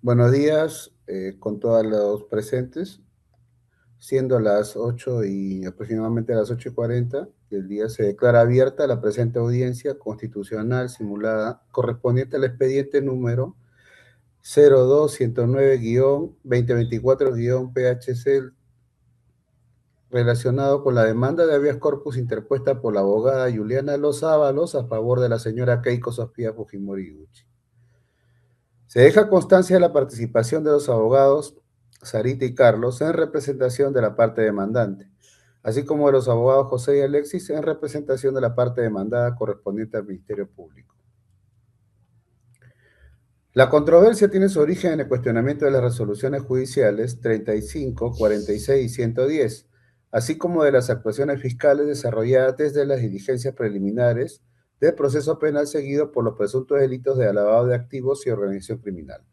Buenos días con todos los presentes, siendo las 8 y aproximadamente las 8:40 del día, se declara abierta la presente audiencia constitucional simulada correspondiente al expediente número 02-109-2024-PHC relacionado con la demanda de habeas corpus interpuesta por la abogada Juliana Los Ábalos a favor de la señora Keiko Sofía Fujimori Gucci. Se deja constancia de la participación de los abogados Sarita y Carlos en representación de la parte demandante, así como de los abogados José y Alexis en representación de la parte demandada correspondiente al Ministerio Público. La controversia tiene su origen en el cuestionamiento de las resoluciones judiciales 35, 46 y 110, así como de las actuaciones fiscales desarrolladas desde las diligencias preliminares del proceso penal seguido por los presuntos delitos de lavado de activos y organización criminal.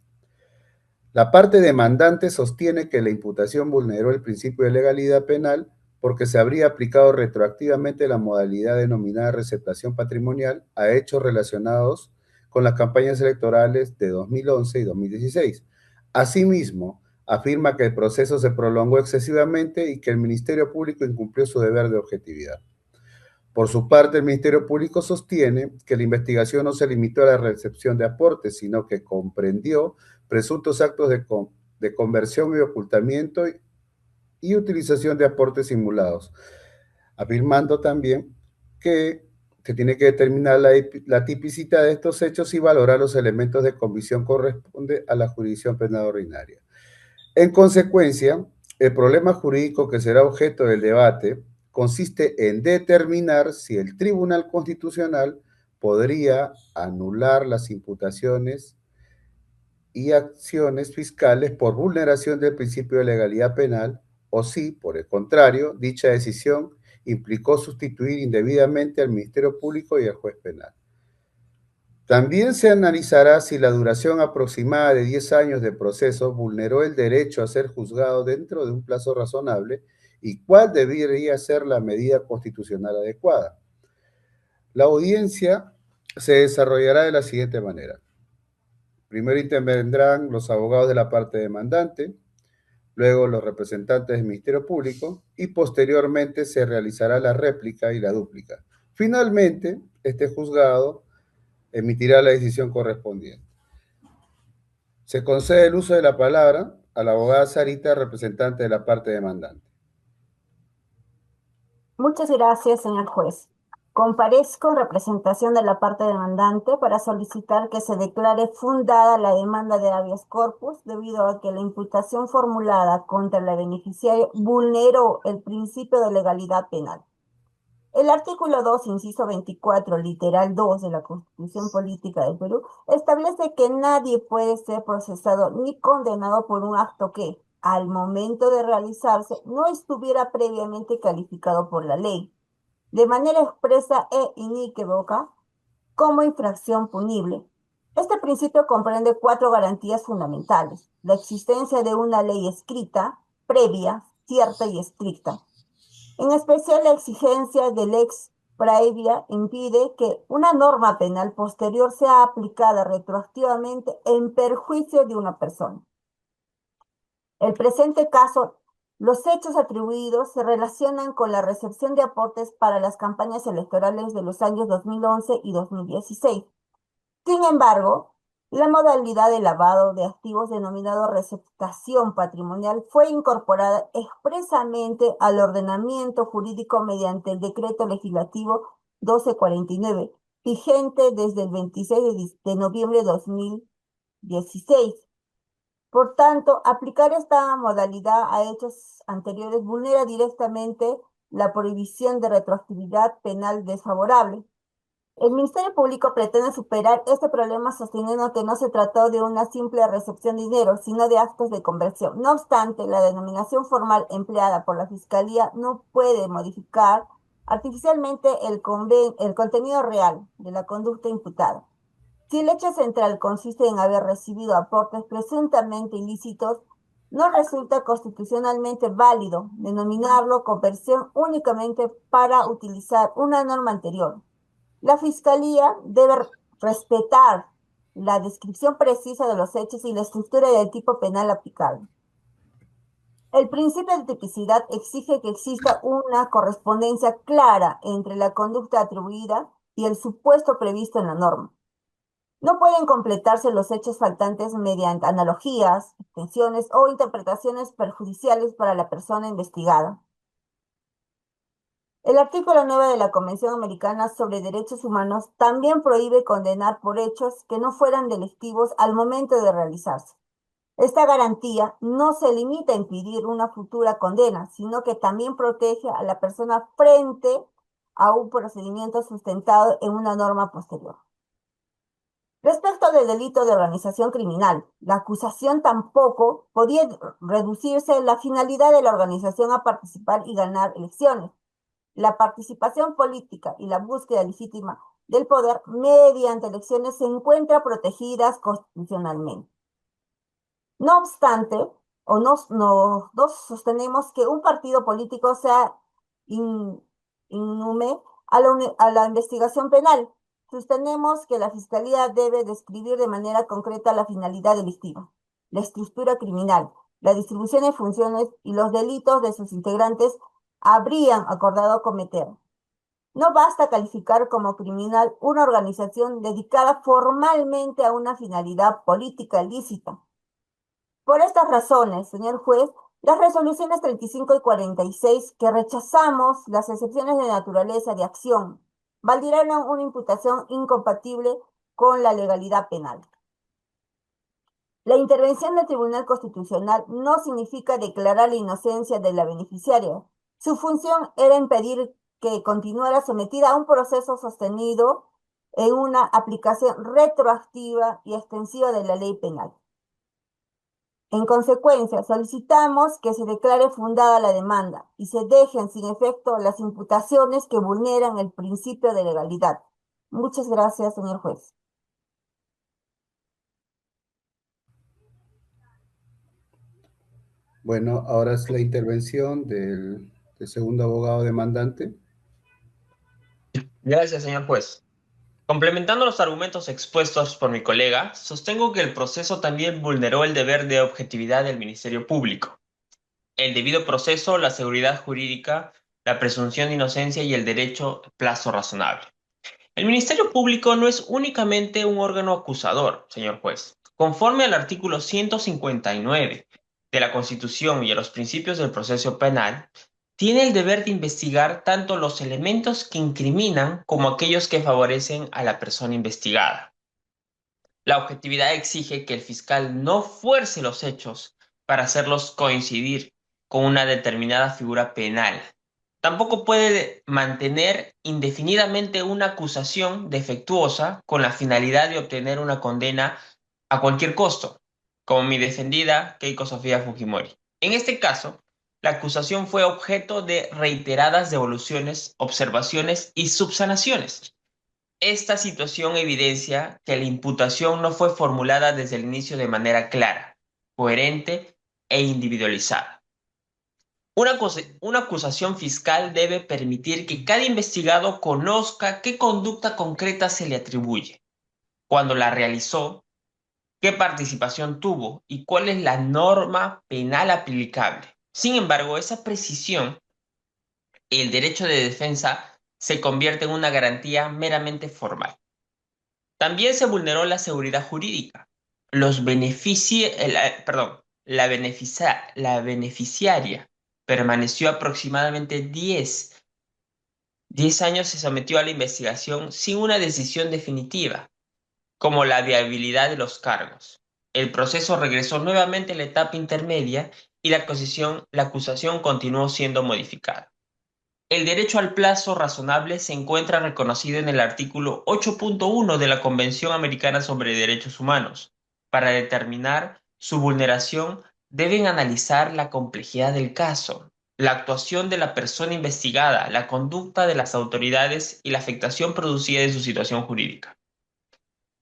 La parte demandante sostiene que la imputación vulneró el principio de legalidad penal porque se habría aplicado retroactivamente la modalidad denominada receptación patrimonial a hechos relacionados con las campañas electorales de 2011 y 2016. Asimismo, afirma que el proceso se prolongó excesivamente y que el Ministerio Público incumplió su deber de objetividad. Por su parte, el Ministerio Público sostiene que la investigación no se limitó a la recepción de aportes, sino que comprendió presuntos actos de conversión y ocultamiento y utilización de aportes simulados, afirmando también que se tiene que determinar la tipicidad de estos hechos y valorar los elementos de convicción corresponde a la jurisdicción penal ordinaria. En consecuencia, el problema jurídico que será objeto del debate consiste en determinar si el Tribunal Constitucional podría anular las imputaciones y acciones fiscales por vulneración del principio de legalidad penal o si, por el contrario, dicha decisión implicó sustituir indebidamente al Ministerio Público y al juez penal. También se analizará si la duración aproximada de 10 años de proceso vulneró el derecho a ser juzgado dentro de un plazo razonable y cuál debería ser la medida constitucional adecuada. La audiencia se desarrollará de la siguiente manera. Primero intervendrán los abogados de la parte demandante, luego los representantes del Ministerio Público y posteriormente se realizará la réplica y la dúplica. Finalmente, este juzgado emitirá la decisión correspondiente. Se concede el uso de la palabra a la abogada Sarita, representante de la parte demandante. Muchas gracias, señor juez. Comparezco en representación de la parte demandante para solicitar que se declare fundada la demanda de habeas corpus debido a que la imputación formulada contra la beneficiaria vulneró el principio de legalidad penal. El artículo 2, inciso 24, literal 2 de la Constitución Política del Perú establece que nadie puede ser procesado ni condenado por un acto que, al momento de realizarse, no estuviera previamente calificado por la ley, de manera expresa e inequívoca, como infracción punible. Este principio comprende cuatro garantías fundamentales: la existencia de una ley escrita, previa, cierta y estricta. En especial, la exigencia del ex previa impide que una norma penal posterior sea aplicada retroactivamente en perjuicio de una persona. El presente caso, los hechos atribuidos se relacionan con la recepción de aportes para las campañas electorales de los años 2011 y 2016. Sin embargo, la modalidad de lavado de activos denominado receptación patrimonial fue incorporada expresamente al ordenamiento jurídico mediante el decreto legislativo 1249, vigente desde el 26 de noviembre de 2016. Por tanto, aplicar esta modalidad a hechos anteriores vulnera directamente la prohibición de retroactividad penal desfavorable. El Ministerio Público pretende superar este problema sosteniendo que no se trató de una simple recepción de dinero, sino de actos de conversión. No obstante, la denominación formal empleada por la Fiscalía no puede modificar artificialmente el contenido real de la conducta imputada. Si el hecho central consiste en haber recibido aportes presuntamente ilícitos, no resulta constitucionalmente válido denominarlo conversión únicamente para utilizar una norma anterior. La Fiscalía debe respetar la descripción precisa de los hechos y la estructura del tipo penal aplicable. El principio de tipicidad exige que exista una correspondencia clara entre la conducta atribuida y el supuesto previsto en la norma. No pueden completarse los hechos faltantes mediante analogías, extensiones o interpretaciones perjudiciales para la persona investigada. El artículo 9 de la Convención Americana sobre Derechos Humanos también prohíbe condenar por hechos que no fueran delictivos al momento de realizarse. Esta garantía no se limita a impedir una futura condena, sino que también protege a la persona frente a un procedimiento sustentado en una norma posterior. Respecto del delito de organización criminal, la acusación tampoco podía reducirse la finalidad de la organización a participar y ganar elecciones. La participación política y la búsqueda legítima del poder mediante elecciones se encuentran protegidas constitucionalmente. No obstante, nos sostenemos que un partido político sea inmume a la investigación penal. Sostenemos que la Fiscalía debe describir de manera concreta la finalidad delictiva, la estructura criminal, la distribución de funciones y los delitos de sus integrantes habrían acordado cometer. No basta calificar como criminal una organización dedicada formalmente a una finalidad política lícita. Por estas razones, señor juez, las resoluciones 35 y 46, que rechazamos las excepciones de naturaleza de acción, validaron una imputación incompatible con la legalidad penal. La intervención del Tribunal Constitucional no significa declarar la inocencia de la beneficiaria. Su función era impedir que continuara sometida a un proceso sostenido en una aplicación retroactiva y extensiva de la ley penal. En consecuencia, solicitamos que se declare fundada la demanda y se dejen sin efecto las imputaciones que vulneran el principio de legalidad. Muchas gracias, señor juez. Bueno, ahora es la intervención del segundo abogado demandante. Gracias, señor juez. Complementando los argumentos expuestos por mi colega, sostengo que el proceso también vulneró el deber de objetividad del Ministerio Público, el debido proceso, la seguridad jurídica, la presunción de inocencia y el derecho a plazo razonable. El Ministerio Público no es únicamente un órgano acusador, señor juez. Conforme al artículo 159 de la Constitución y a los principios del proceso penal, tiene el deber de investigar tanto los elementos que incriminan como aquellos que favorecen a la persona investigada. La objetividad exige que el fiscal no fuerce los hechos para hacerlos coincidir con una determinada figura penal. Tampoco puede mantener indefinidamente una acusación defectuosa con la finalidad de obtener una condena a cualquier costo, como mi defendida Keiko Sofía Fujimori. En este caso, la acusación fue objeto de reiteradas devoluciones, observaciones y subsanaciones. Esta situación evidencia que la imputación no fue formulada desde el inicio de manera clara, coherente e individualizada. Una acusación fiscal debe permitir que cada investigado conozca qué conducta concreta se le atribuye, cuándo la realizó, qué participación tuvo y cuál es la norma penal aplicable. Sin embargo, esa precisión, el derecho de defensa, se convierte en una garantía meramente formal. También se vulneró la seguridad jurídica. La beneficiaria permaneció aproximadamente 10 años, se sometió a la investigación sin una decisión definitiva, como la viabilidad de los cargos. El proceso regresó nuevamente a la etapa intermedia y la acusación continuó siendo modificada. El derecho al plazo razonable se encuentra reconocido en el artículo 8.1 de la Convención Americana sobre Derechos Humanos. Para determinar su vulneración, deben analizar la complejidad del caso, la actuación de la persona investigada, la conducta de las autoridades y la afectación producida de su situación jurídica.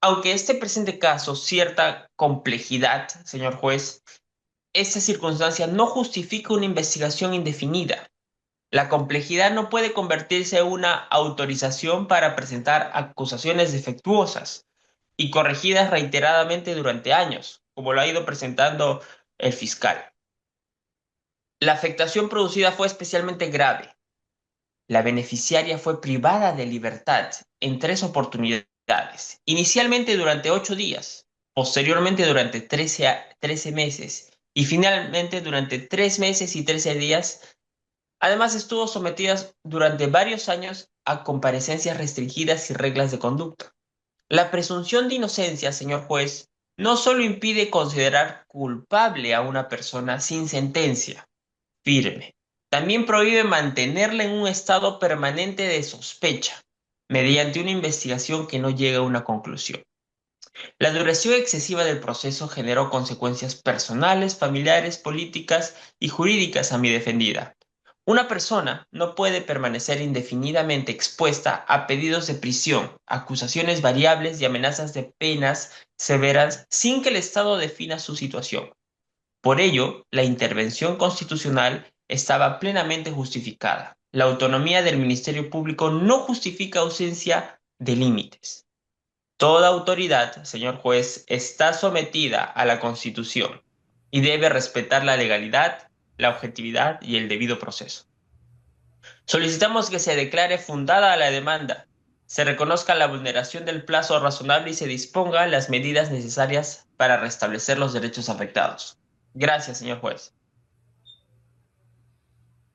Aunque este presente caso cierta complejidad, señor juez, esta circunstancia no justifica una investigación indefinida. La complejidad no puede convertirse en una autorización para presentar acusaciones defectuosas. y corregidas reiteradamente durante años, como lo ha ido presentando el fiscal. La afectación producida fue especialmente grave. La beneficiaria fue privada de libertad en 3 oportunidades, inicialmente durante 8 días, posteriormente durante 13 meses y finalmente durante 3 meses y 13 días. Además, estuvo sometida durante varios años a comparecencias restringidas y reglas de conducta. La presunción de inocencia, señor juez, no solo impide considerar culpable a una persona sin sentencia firme, también prohíbe mantenerla en un estado permanente de sospecha, mediante una investigación que no llega a una conclusión. La duración excesiva del proceso generó consecuencias personales, familiares, políticas y jurídicas a mi defendida. Una persona no puede permanecer indefinidamente expuesta a pedidos de prisión, acusaciones variables y amenazas de penas severas sin que el Estado defina su situación. Por ello, la intervención constitucional estaba plenamente justificada. La autonomía del Ministerio Público no justifica ausencia de límites. Toda autoridad, señor juez, está sometida a la Constitución y debe respetar la legalidad, la objetividad y el debido proceso. Solicitamos que se declare fundada la demanda, se reconozca la vulneración del plazo razonable y se disponga las medidas necesarias para restablecer los derechos afectados. Gracias, señor juez.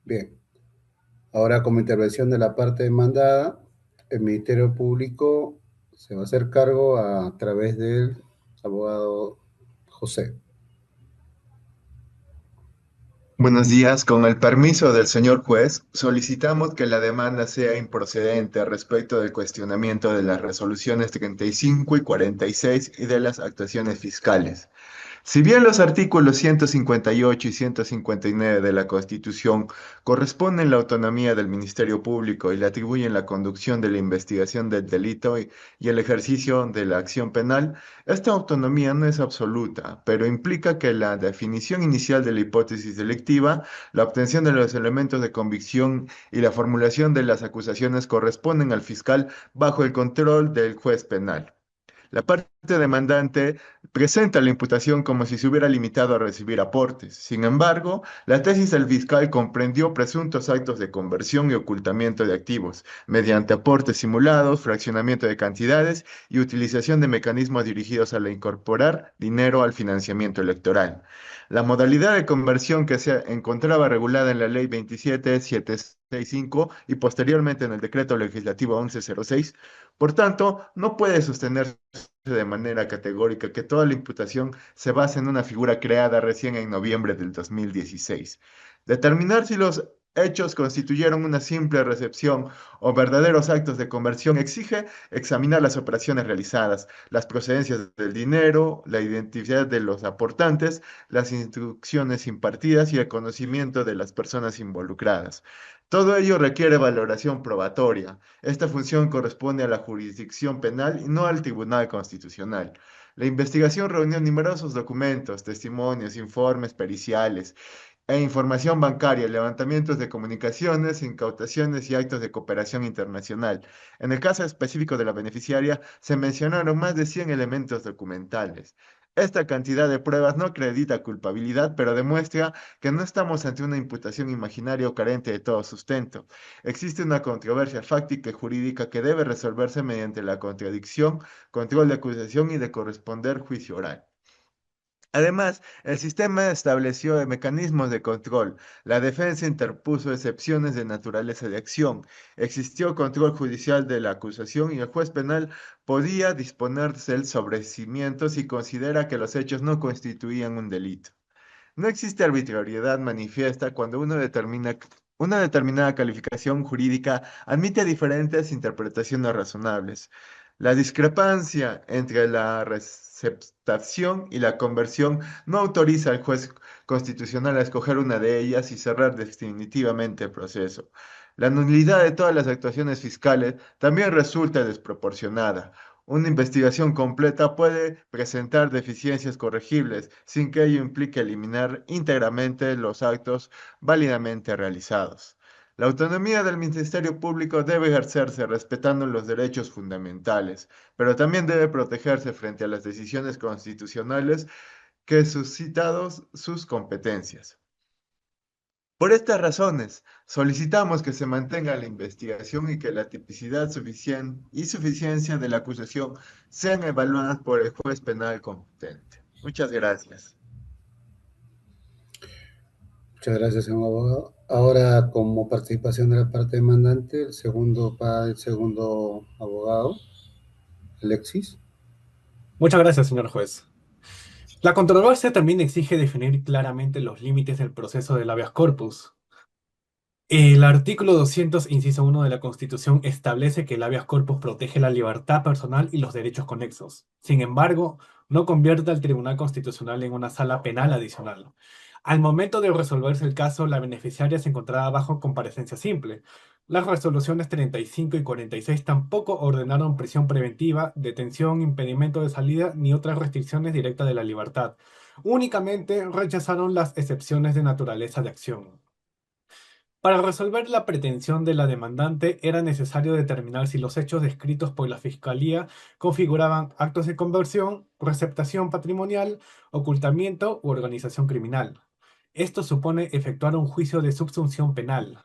Bien, ahora como intervención de la parte demandada, el Ministerio Público se va a hacer cargo a través del abogado José. Buenos días. Con el permiso del señor juez, solicitamos que la demanda sea improcedente respecto del cuestionamiento de las resoluciones 35 y 46 y de las actuaciones fiscales. Si bien los artículos 158 y 159 de la Constitución corresponden la autonomía del Ministerio Público y le atribuyen la conducción de la investigación del delito y el ejercicio de la acción penal, esta autonomía no es absoluta, pero implica que la definición inicial de la hipótesis delictiva, la obtención de los elementos de convicción y la formulación de las acusaciones corresponden al fiscal bajo el control del juez penal. La parte demandante presenta la imputación como si se hubiera limitado a recibir aportes. Sin embargo, la tesis del fiscal comprendió presuntos actos de conversión y ocultamiento de activos, mediante aportes simulados, fraccionamiento de cantidades y utilización de mecanismos dirigidos a la incorporar dinero al financiamiento electoral. La modalidad de conversión que se encontraba regulada en la Ley 27765 y posteriormente en el Decreto Legislativo 1106, por tanto, no puede sostenerse de manera categórica que toda la imputación se basa en una figura creada recién en noviembre del 2016. Determinar si los hechos constituyeron una simple recepción o verdaderos actos de conversión exige examinar las operaciones realizadas, las procedencias del dinero, la identidad de los aportantes, las instrucciones impartidas y el conocimiento de las personas involucradas. Todo ello requiere valoración probatoria. Esta función corresponde a la jurisdicción penal y no al Tribunal Constitucional. La investigación reunió numerosos documentos, testimonios, informes periciales e información bancaria, levantamientos de comunicaciones, incautaciones y actos de cooperación internacional. En el caso específico de la beneficiaria, se mencionaron más de 100 elementos documentales. Esta cantidad de pruebas no acredita culpabilidad, pero demuestra que no estamos ante una imputación imaginaria o carente de todo sustento. Existe una controversia fáctica y jurídica que debe resolverse mediante la contradicción, control de acusación y de corresponder juicio oral. Además, el sistema estableció mecanismos de control. La defensa interpuso excepciones de naturaleza de acción. Existió control judicial de la acusación y el juez penal podía disponerse del sobreseimiento si considera que los hechos no constituían un delito. No existe arbitrariedad manifiesta cuando una determinada calificación jurídica admite diferentes interpretaciones razonables. La discrepancia entre la receptación y la conversión no autoriza al juez constitucional a escoger una de ellas y cerrar definitivamente el proceso. La nulidad de todas las actuaciones fiscales también resulta desproporcionada. Una investigación completa puede presentar deficiencias corregibles sin que ello implique eliminar íntegramente los actos válidamente realizados. La autonomía del Ministerio Público debe ejercerse respetando los derechos fundamentales, pero también debe protegerse frente a las decisiones constitucionales que suscitados sus competencias. Por estas razones, solicitamos que se mantenga la investigación y que la tipicidad y suficiencia de la acusación sean evaluadas por el juez penal competente. Muchas gracias. Muchas gracias, señor abogado. Ahora, como participación de la parte demandante, el segundo abogado, Alexis. Muchas gracias, señor juez. La controversia también exige definir claramente los límites del proceso del habeas corpus. El artículo 200, inciso 1 de la Constitución establece que el habeas corpus protege la libertad personal y los derechos conexos. Sin embargo, no convierte al Tribunal Constitucional en una sala penal adicional. Al momento de resolverse el caso, la beneficiaria se encontraba bajo comparecencia simple. Las resoluciones 35 y 46 tampoco ordenaron prisión preventiva, detención, impedimento de salida ni otras restricciones directas de la libertad. Únicamente rechazaron las excepciones de naturaleza de acción. Para resolver la pretensión de la demandante era necesario determinar si los hechos descritos por la Fiscalía configuraban actos de conversión, receptación patrimonial, ocultamiento u organización criminal. Esto supone efectuar un juicio de subsunción penal.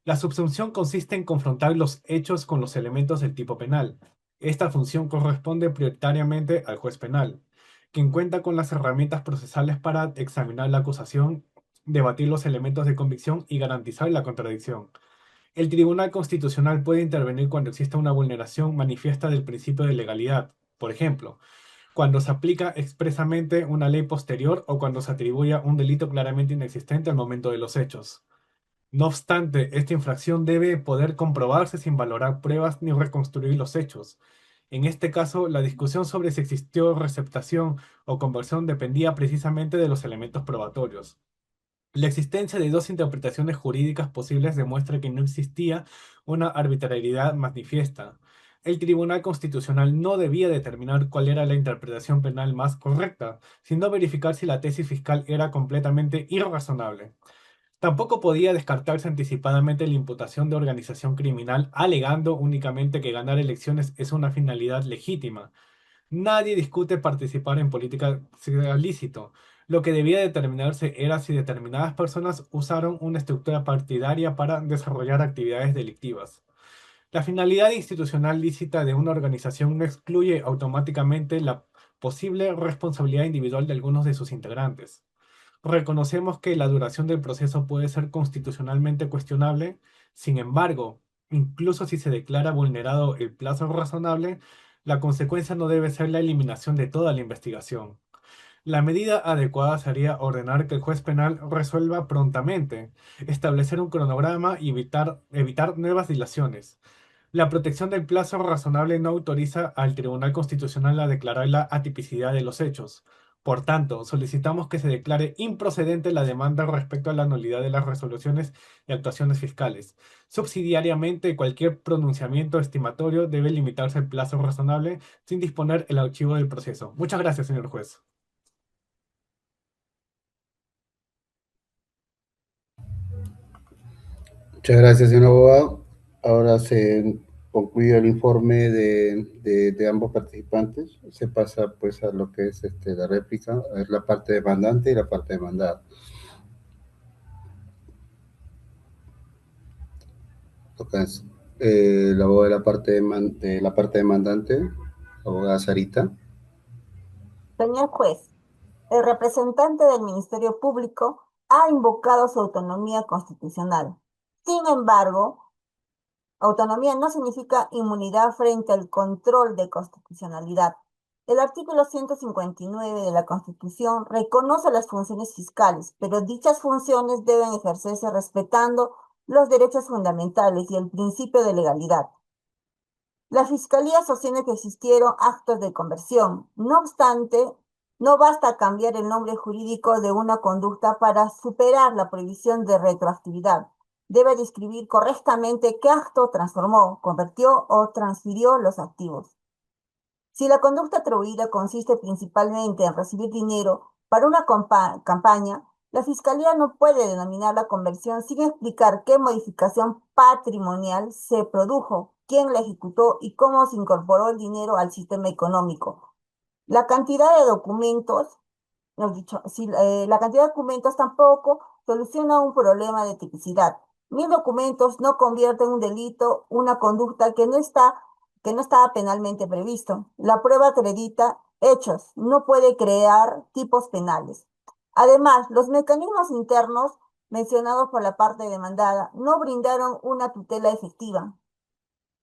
La subsunción consiste en confrontar los hechos con los elementos del tipo penal. Esta función corresponde prioritariamente al juez penal, quien cuenta con las herramientas procesales para examinar la acusación, debatir los elementos de convicción y garantizar la contradicción. El Tribunal Constitucional puede intervenir cuando exista una vulneración manifiesta del principio de legalidad. Por ejemplo, cuando se aplica expresamente una ley posterior o cuando se atribuya un delito claramente inexistente al momento de los hechos. No obstante, esta infracción debe poder comprobarse sin valorar pruebas ni reconstruir los hechos. En este caso, la discusión sobre si existió receptación o conversión dependía precisamente de los elementos probatorios. La existencia de dos interpretaciones jurídicas posibles demuestra que no existía una arbitrariedad manifiesta. El Tribunal Constitucional no debía determinar cuál era la interpretación penal más correcta, sino verificar si la tesis fiscal era completamente irrazonable. Tampoco podía descartarse anticipadamente la imputación de organización criminal, alegando únicamente que ganar elecciones es una finalidad legítima. Nadie discute participar en política sea lícito. Lo que debía determinarse era si determinadas personas usaron una estructura partidaria para desarrollar actividades delictivas. La finalidad institucional lícita de una organización no excluye automáticamente la posible responsabilidad individual de algunos de sus integrantes. Reconocemos que la duración del proceso puede ser constitucionalmente cuestionable. Sin embargo, incluso si se declara vulnerado el plazo razonable, la consecuencia no debe ser la eliminación de toda la investigación. La medida adecuada sería ordenar que el juez penal resuelva prontamente, establecer un cronograma y evitar nuevas dilaciones. La protección del plazo razonable no autoriza al Tribunal Constitucional a declarar la atipicidad de los hechos. Por tanto, solicitamos que se declare improcedente la demanda respecto a la nulidad de las resoluciones y actuaciones fiscales. Subsidiariamente, cualquier pronunciamiento estimatorio debe limitarse al plazo razonable sin disponer el archivo del proceso. Muchas gracias, señor juez. Muchas gracias, señor abogado. Ahora se concluye el informe de ambos participantes. Se pasa pues a lo que es la réplica, es la parte demandante y la parte demandada. Entonces, la abogada de la parte demandante, la abogada Sarita. Señor juez, el representante del Ministerio Público ha invocado su autonomía constitucional. Sin embargo, autonomía no significa inmunidad frente al control de constitucionalidad. El artículo 159 de la Constitución reconoce las funciones fiscales, pero dichas funciones deben ejercerse respetando los derechos fundamentales y el principio de legalidad. La Fiscalía sostiene que existieron actos de conversión. No obstante, no basta cambiar el nombre jurídico de una conducta para superar la prohibición de retroactividad. Debe describir correctamente qué acto transformó, convirtió o transfirió los activos. Si la conducta atribuida consiste principalmente en recibir dinero para una campaña, La Fiscalía no puede denominar la conversión sin explicar qué modificación patrimonial se produjo, quién la ejecutó y cómo se incorporó el dinero al sistema económico. La cantidad de documentos, mejor dicho, si, la cantidad de documentos tampoco soluciona un problema de tipicidad. 1000 documentos no convierten un delito, una conducta que no estaba penalmente previsto. La prueba acredita hechos, no puede crear tipos penales. Además, los mecanismos internos mencionados por la parte demandada no brindaron una tutela efectiva.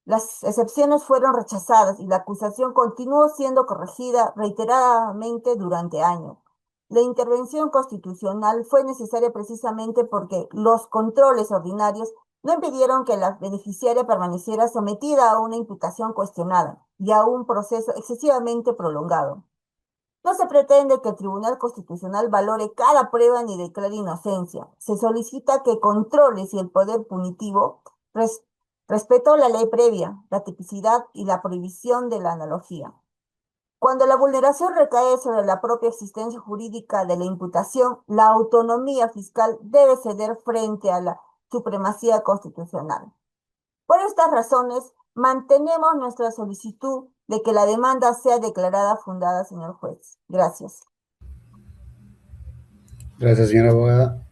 Las excepciones fueron rechazadas y la acusación continuó siendo corregida reiteradamente durante años. La intervención constitucional fue necesaria precisamente porque los controles ordinarios no impidieron que la beneficiaria permaneciera sometida a una imputación cuestionada y a un proceso excesivamente prolongado. No se pretende que el Tribunal Constitucional valore cada prueba ni declare inocencia. Se solicita que controle si el poder punitivo res- respetó la ley previa, la tipicidad y la prohibición de la analogía. Cuando la vulneración recae sobre la propia existencia jurídica de la imputación, la autonomía fiscal debe ceder frente a la supremacía constitucional. Por estas razones, mantenemos nuestra solicitud de que la demanda sea declarada fundada, señor juez. Gracias. Gracias, señora abogada.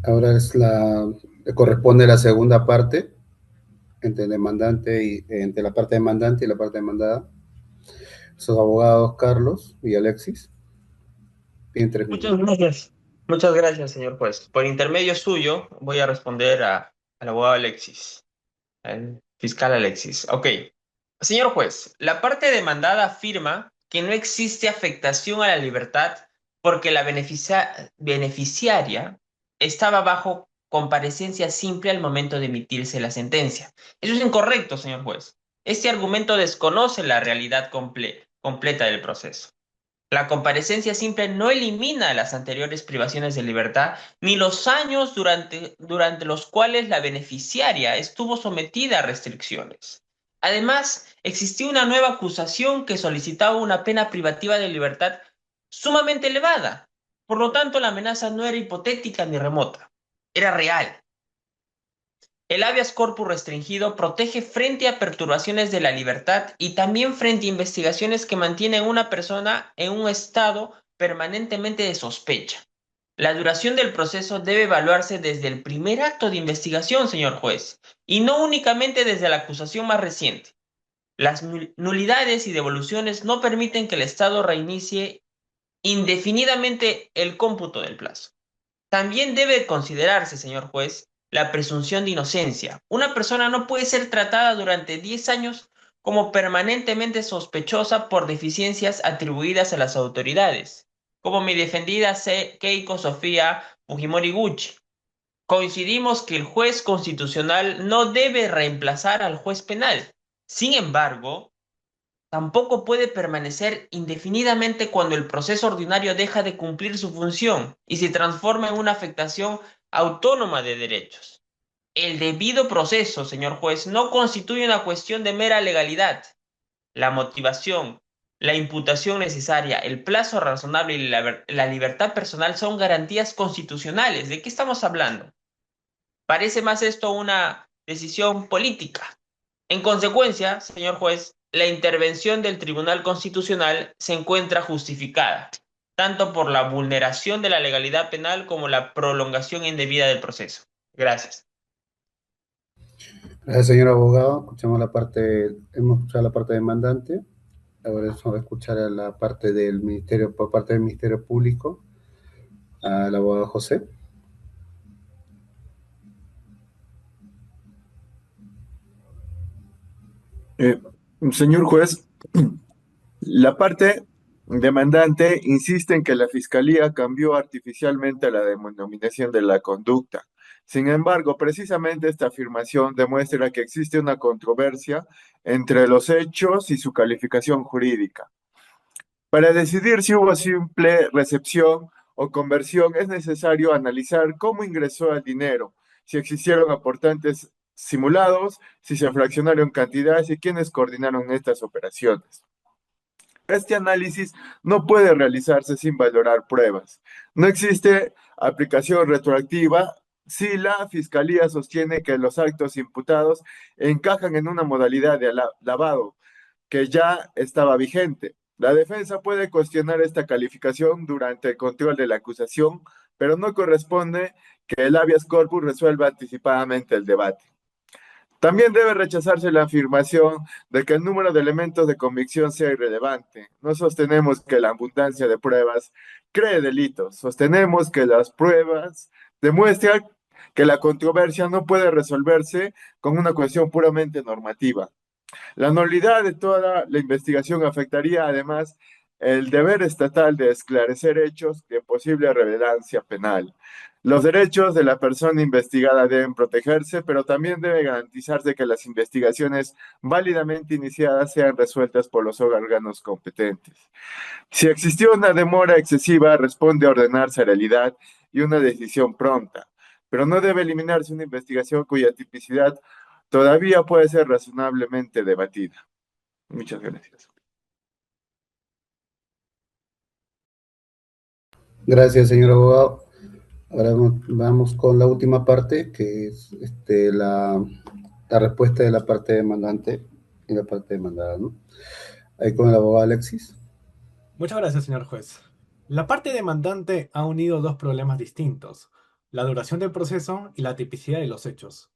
Ahora le corresponde la segunda parte entre el demandante entre la parte demandante y la parte demandada. Sus abogados Carlos y Alexis tienen 3 minutos. Muchas gracias. Muchas gracias, señor juez. Por intermedio suyo, voy a responder al abogado Alexis, al fiscal Alexis. Ok. Señor juez, la parte demandada afirma que no existe afectación a la libertad porque la beneficiaria estaba bajo comparecencia simple al momento de emitirse la sentencia. Eso es incorrecto, señor juez. Este argumento desconoce la realidad completa del proceso. La comparecencia simple no elimina las anteriores privaciones de libertad ni los años durante los cuales la beneficiaria estuvo sometida a restricciones. Además, existía una nueva acusación que solicitaba una pena privativa de libertad sumamente elevada. Por lo tanto, la amenaza no era hipotética ni remota, era real. El habeas corpus restringido protege frente a perturbaciones de la libertad y también frente a investigaciones que mantienen a una persona en un estado permanentemente de sospecha. La duración del proceso debe evaluarse desde el primer acto de investigación, señor juez, y no únicamente desde la acusación más reciente. Las nulidades y devoluciones no permiten que el Estado reinicie indefinidamente el cómputo del plazo. También debe considerarse, señor juez, la presunción de inocencia. Una persona no puede ser tratada durante 10 años como permanentemente sospechosa por deficiencias atribuidas a las autoridades, como mi defendida Keiko Sofía Fujimori Gucci. Coincidimos que el juez constitucional no debe reemplazar al juez penal. Sin embargo, tampoco puede permanecer indefinidamente cuando el proceso ordinario deja de cumplir su función y se transforma en una afectación autónoma de derechos. El debido proceso, señor juez, no constituye una cuestión de mera legalidad. La motivación, la imputación necesaria, el plazo razonable y la libertad personal son garantías constitucionales. ¿De qué estamos hablando? Parece más esto una decisión política. En consecuencia, señor juez, la intervención del Tribunal Constitucional se encuentra justificada, tanto por la vulneración de la legalidad penal como la prolongación indebida del proceso. Gracias. Gracias, señor abogado. Hemos escuchado la parte demandante. Ahora vamos a escuchar a la parte del ministerio, por parte del Ministerio Público, al abogado José. Eh, Señor juez, la parte demandante insiste en que la Fiscalía cambió artificialmente la denominación de la conducta. Sin embargo, precisamente esta afirmación demuestra que existe una controversia entre los hechos y su calificación jurídica. Para decidir si hubo simple recepción o conversión, es necesario analizar cómo ingresó el dinero, si existieron aportantes simulados, si se fraccionaron cantidades y quiénes coordinaron estas operaciones. Este análisis no puede realizarse sin valorar pruebas. No existe aplicación retroactiva si la Fiscalía sostiene que los actos imputados encajan en una modalidad de lavado que ya estaba vigente. La defensa puede cuestionar esta calificación durante el control de la acusación, pero no corresponde que el habeas corpus resuelva anticipadamente el debate. También debe rechazarse la afirmación de que el número de elementos de convicción sea irrelevante. No sostenemos que la abundancia de pruebas cree delitos. Sostenemos que las pruebas demuestran que la controversia no puede resolverse con una cuestión puramente normativa. La nulidad de toda la investigación afectaría además el deber estatal de esclarecer hechos de posible relevancia penal. Los derechos de la persona investigada deben protegerse, pero también debe garantizarse que las investigaciones válidamente iniciadas sean resueltas por los órganos competentes. Si existió una demora excesiva, responde a ordenar cerealidad y una decisión pronta, pero no debe eliminarse una investigación cuya tipicidad todavía puede ser razonablemente debatida. Muchas gracias. Gracias, señor abogado. Ahora vamos con la última parte, que es la respuesta de la parte demandante y la parte demandada, ¿no? Ahí con el abogado Alexis. Muchas gracias, señor juez. La parte demandante ha unido dos problemas distintos: la duración del proceso y la tipicidad de los hechos.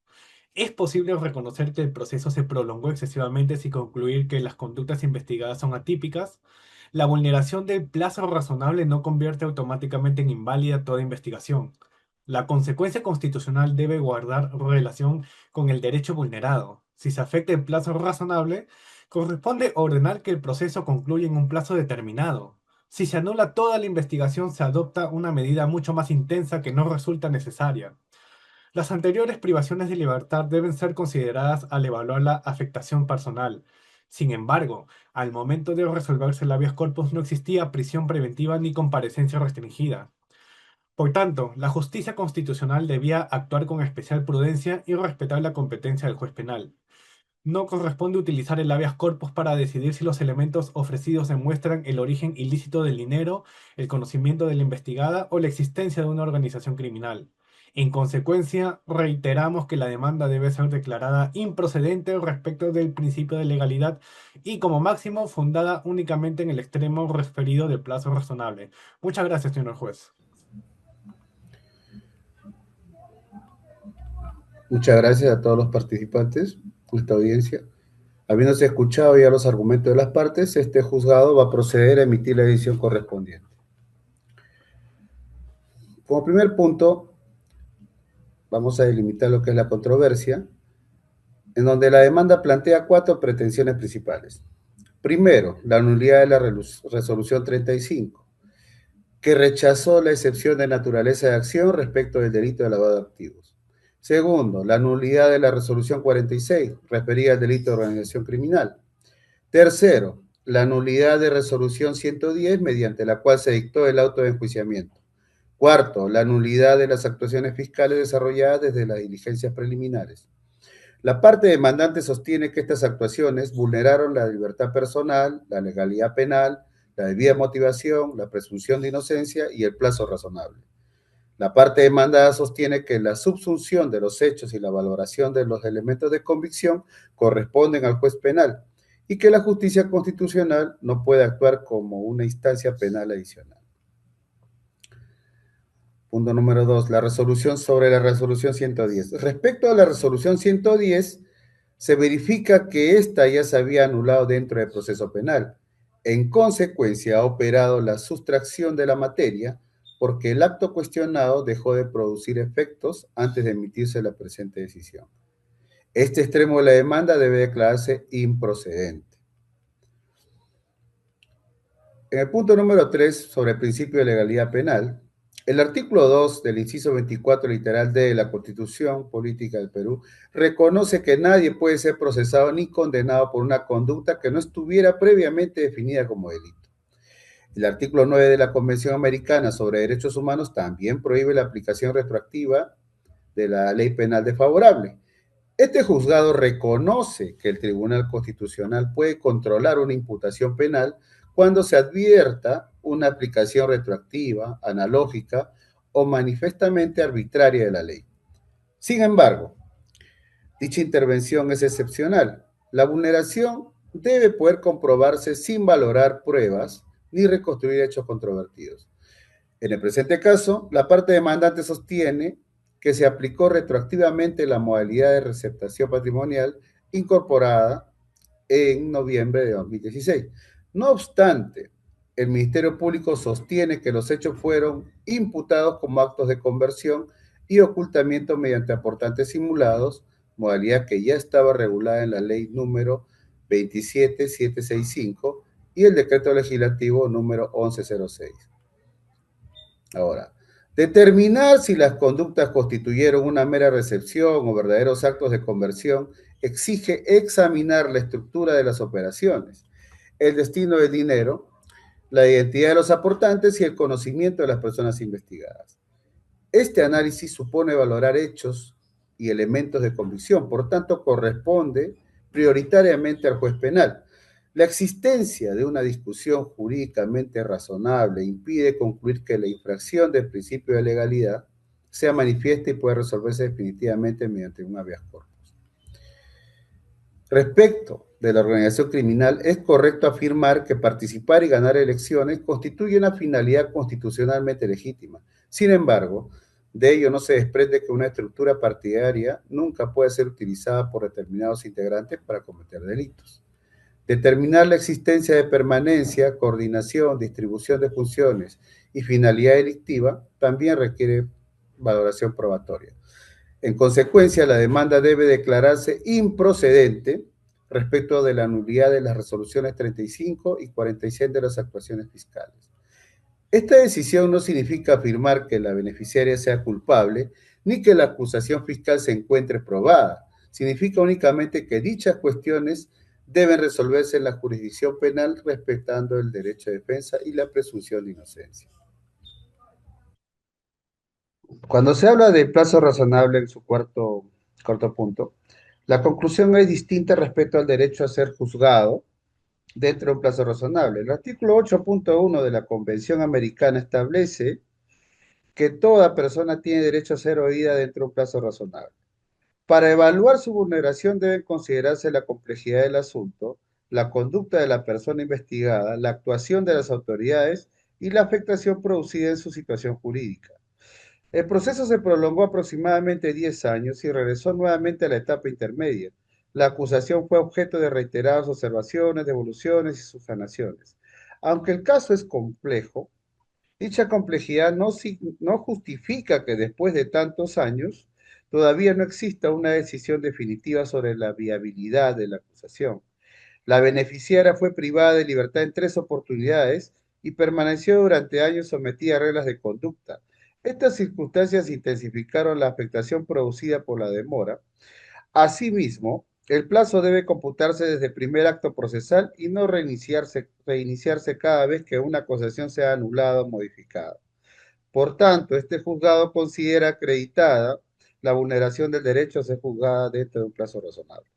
¿Es posible reconocer que el proceso se prolongó excesivamente sin concluir que las conductas investigadas son atípicas? La vulneración del plazo razonable no convierte automáticamente en inválida toda investigación. La consecuencia constitucional debe guardar relación con el derecho vulnerado. Si se afecta el plazo razonable, corresponde ordenar que el proceso concluya en un plazo determinado. Si se anula toda la investigación, se adopta una medida mucho más intensa que no resulta necesaria. Las anteriores privaciones de libertad deben ser consideradas al evaluar la afectación personal. Sin embargo, al momento de resolverse el habeas corpus no existía prisión preventiva ni comparecencia restringida. Por tanto, la justicia constitucional debía actuar con especial prudencia y respetar la competencia del juez penal. No corresponde utilizar el habeas corpus para decidir si los elementos ofrecidos demuestran el origen ilícito del dinero, el conocimiento de la investigada o la existencia de una organización criminal. En consecuencia, reiteramos que la demanda debe ser declarada improcedente respecto del principio de legalidad y, como máximo, fundada únicamente en el extremo referido del plazo razonable. Muchas gracias, señor juez. Muchas gracias a todos los participantes de esta audiencia. Habiéndose escuchado ya los argumentos de las partes, este juzgado va a proceder a emitir la decisión correspondiente. Como primer punto, vamos a delimitar lo que es la controversia, en donde la demanda plantea 4 pretensiones principales. Primero, la nulidad de la resolución 35, que rechazó la excepción de naturaleza de acción respecto del delito de lavado de activos. Segundo, la nulidad de la resolución 46, referida al delito de organización criminal. Tercero, la nulidad de resolución 110, mediante la cual se dictó el auto de enjuiciamiento. Cuarto, la nulidad de las actuaciones fiscales desarrolladas desde las diligencias preliminares. La parte demandante sostiene que estas actuaciones vulneraron la libertad personal, la legalidad penal, la debida motivación, la presunción de inocencia y el plazo razonable. La parte demandada sostiene que la subsunción de los hechos y la valoración de los elementos de convicción corresponden al juez penal y que la justicia constitucional no puede actuar como una instancia penal adicional. Punto número 2, la resolución sobre la resolución 110. Respecto a la resolución 110, se verifica que ésta ya se había anulado dentro del proceso penal. En consecuencia, ha operado la sustracción de la materia porque el acto cuestionado dejó de producir efectos antes de emitirse la presente decisión. Este extremo de la demanda debe declararse improcedente. En el punto número 3, sobre el principio de legalidad penal, el artículo 2 del inciso 24 literal D de la Constitución Política del Perú reconoce que nadie puede ser procesado ni condenado por una conducta que no estuviera previamente definida como delito. El artículo 9 de la Convención Americana sobre Derechos Humanos también prohíbe la aplicación retroactiva de la ley penal desfavorable. Este juzgado reconoce que el Tribunal Constitucional puede controlar una imputación penal cuando se advierta una aplicación retroactiva, analógica o manifiestamente arbitraria de la ley. Sin embargo, dicha intervención es excepcional. La vulneración debe poder comprobarse sin valorar pruebas ni reconstruir hechos controvertidos. En el presente caso, la parte demandante sostiene que se aplicó retroactivamente la modalidad de receptación patrimonial incorporada en noviembre de 2016. No obstante, el Ministerio Público sostiene que los hechos fueron imputados como actos de conversión y ocultamiento mediante aportantes simulados, modalidad que ya estaba regulada en la ley número 27765 y el decreto legislativo número 1106. Ahora, determinar si las conductas constituyeron una mera recepción o verdaderos actos de conversión exige examinar la estructura de las operaciones, el destino del dinero, la identidad de los aportantes y el conocimiento de las personas investigadas. Este análisis supone valorar hechos y elementos de convicción, por tanto corresponde prioritariamente al juez penal. La existencia de una discusión jurídicamente razonable impide concluir que la infracción del principio de legalidad sea manifiesta y puede resolverse definitivamente mediante un habeas corpus. Respecto de la organización criminal, es correcto afirmar que participar y ganar elecciones constituye una finalidad constitucionalmente legítima. Sin embargo, de ello no se desprende que una estructura partidaria nunca puede ser utilizada por determinados integrantes para cometer delitos. Determinar la existencia de permanencia, coordinación, distribución de funciones y finalidad delictiva también requiere valoración probatoria. En consecuencia, la demanda debe declararse improcedente respecto de la nulidad de las resoluciones 35 y 46 de las actuaciones fiscales. Esta decisión no significa afirmar que la beneficiaria sea culpable ni que la acusación fiscal se encuentre probada. Significa únicamente que dichas cuestiones deben resolverse en la jurisdicción penal respetando el derecho de defensa y la presunción de inocencia. Cuando se habla de plazo razonable en su cuarto punto, la conclusión es distinta respecto al derecho a ser juzgado dentro de un plazo razonable. El artículo 8.1 de la Convención Americana establece que toda persona tiene derecho a ser oída dentro de un plazo razonable. Para evaluar su vulneración deben considerarse la complejidad del asunto, la conducta de la persona investigada, la actuación de las autoridades y la afectación producida en su situación jurídica. El proceso se prolongó aproximadamente 10 años y regresó nuevamente a la etapa intermedia. La acusación fue objeto de reiteradas observaciones, devoluciones y subsanaciones. Aunque el caso es complejo, dicha complejidad no justifica que después de tantos años todavía no exista una decisión definitiva sobre la viabilidad de la acusación. La beneficiaria fue privada de libertad en 3 oportunidades y permaneció durante años sometida a reglas de conducta. Estas circunstancias intensificaron la afectación producida por la demora. Asimismo, el plazo debe computarse desde el primer acto procesal y no reiniciarse cada vez que una acusación sea anulada o modificada. Por tanto, este juzgado considera acreditada la vulneración del derecho a ser juzgada dentro de un plazo razonable.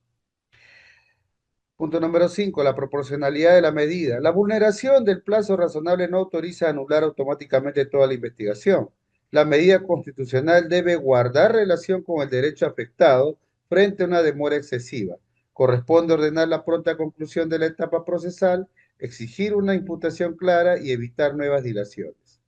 Punto número 5, la proporcionalidad de la medida. La vulneración del plazo razonable no autoriza a anular automáticamente toda la investigación. La medida constitucional debe guardar relación con el derecho afectado frente a una demora excesiva. Corresponde ordenar la pronta conclusión de la etapa procesal, exigir una imputación clara y evitar nuevas dilaciones.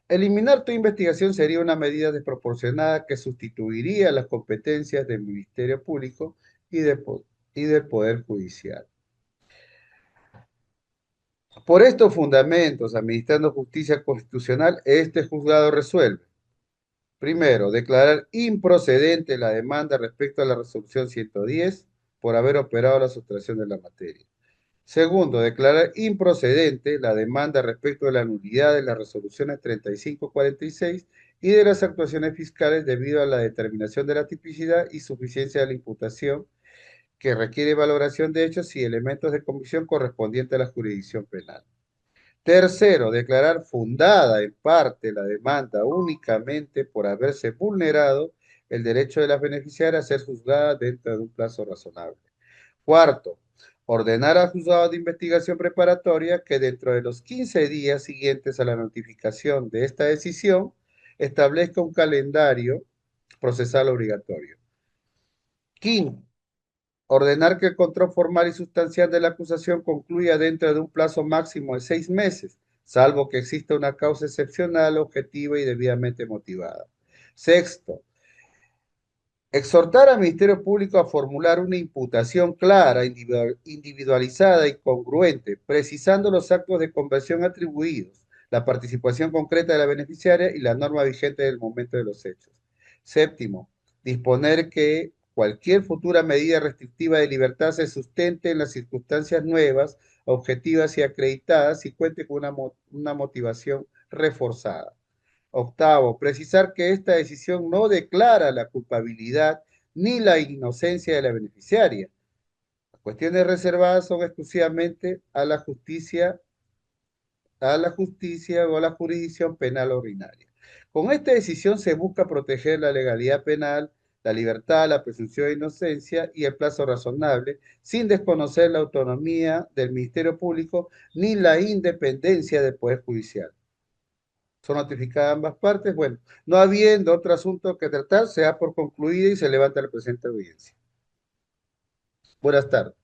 Eliminar toda investigación sería una medida desproporcionada que sustituiría las competencias del Ministerio Público y del Poder Judicial. Por estos fundamentos, administrando justicia constitucional, este juzgado resuelve. Primero, declarar improcedente la demanda respecto a la resolución 110 por haber operado la sustracción de la materia. Segundo, declarar improcedente la demanda respecto de la nulidad de las resoluciones 3546 y de las actuaciones fiscales debido a la determinación de la tipicidad y suficiencia de la imputación que requiere valoración de hechos y elementos de convicción correspondiente a la jurisdicción penal. Tercero, declarar fundada en parte la demanda únicamente por haberse vulnerado el derecho de las beneficiarias a ser juzgadas dentro de un plazo razonable. Cuarto, ordenar al juzgado de investigación preparatoria que dentro de los 15 días siguientes a la notificación de esta decisión, establezca un calendario procesal obligatorio. Quinto, ordenar que el control formal y sustancial de la acusación concluya dentro de un plazo máximo de 6 meses, salvo que exista una causa excepcional, objetiva y debidamente motivada. Sexto, exhortar al Ministerio Público a formular una imputación clara, individualizada y congruente, precisando los actos de conversión atribuidos, la participación concreta de la beneficiaria y la norma vigente del momento de los hechos. Séptimo, disponer que cualquier futura medida restrictiva de libertad se sustente en las circunstancias nuevas, objetivas y acreditadas y cuente con una motivación reforzada. Octavo, precisar que esta decisión no declara la culpabilidad ni la inocencia de la beneficiaria. Las cuestiones reservadas son exclusivamente a la justicia o a la jurisdicción penal ordinaria. Con esta decisión se busca proteger la legalidad penal, la libertad, la presunción de inocencia y el plazo razonable, sin desconocer la autonomía del Ministerio Público ni la independencia del Poder Judicial. Son notificadas ambas partes. Bueno, no habiendo otro asunto que tratar, se da por concluida y se levanta la presente audiencia. Buenas tardes.